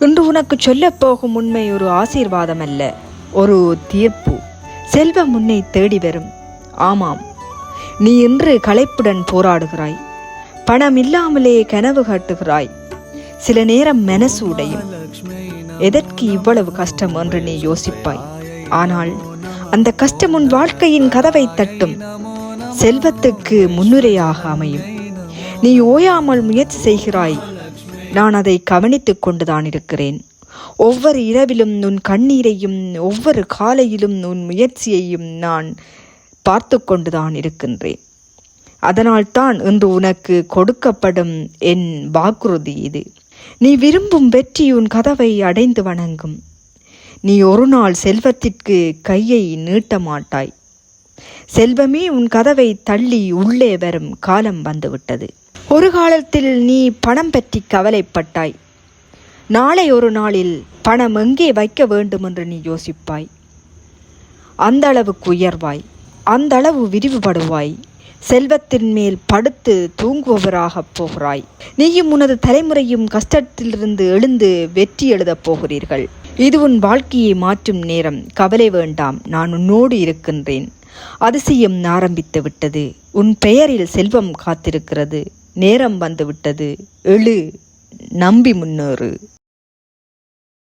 இன்று உனக்கு சொல்லப்போகும் உண்மை ஒரு ஆசீர்வாதம் அல்ல, ஒரு தீர்ப்பு. செல்வம் உன்னை தேடி வரும். ஆமாம், நீ இன்று களைப்புடன் போராடுகிறாய். பணம் இல்லாமலே கனவு காட்டுகிறாய். சில நேரம் மனசு உடையும். எதற்கு இவ்வளவு கஷ்டம் என்று நீ யோசிப்பாய். ஆனால் அந்த கஷ்டம் உன் வாழ்க்கையின் கதவை தட்டும். செல்வத்துக்கு முன்னுரையாக அமையும். நீ ஓயாமல் முயற்சி செய்கிறாய். நான் அதை கவனித்துக் கொண்டுதான் இருக்கிறேன். ஒவ்வொரு இரவிலும் உன் கண்ணீரையும் ஒவ்வொரு காலையிலும் உன் முயற்சியையும் நான் பார்த்து கொண்டுதான் இருக்கின்றேன். அதனால்தான் இன்று உனக்கு கொடுக்கப்படும் என் வாக்குறுதி இது. நீ விரும்பும் வெற்றி உன் கதவை அடைந்து வணங்கும். நீ ஒரு நாள் செல்வத்திற்கு கையை நீட்ட மாட்டாய். செல்வமே உன் கதவை தள்ளி உள்ளே வரும் காலம் வந்துவிட்டது. ஒரு காலத்தில் நீ பணம் பற்றி கவலைப்பட்டாய். நாளை ஒரு நாளில் பணம் எங்கே வைக்க வேண்டும் என்று நீ யோசிப்பாய். அந்த அளவுக்கு உயர்வாய், அந்த அளவு விரிவுபடுவாய். செல்வத்தின் மேல் படுத்து தூங்குபவராக போகிறாய். நீயும் உனது தலைமுறையும் கஷ்டத்திலிருந்து எழுந்து வெற்றி எழுதப் போகிறீர்கள். இது உன் வாழ்க்கையை மாற்றும் நேரம். கவலை வேண்டாம், நான் உன்னோடு இருக்கின்றேன். அதிசயம் ஆரம்பித்து விட்டது. உன் பெயரில் செல்வம் காத்திருக்கிறது. நேரம் வந்துவிட்டது. எழு, நம்பி முன்னேறு.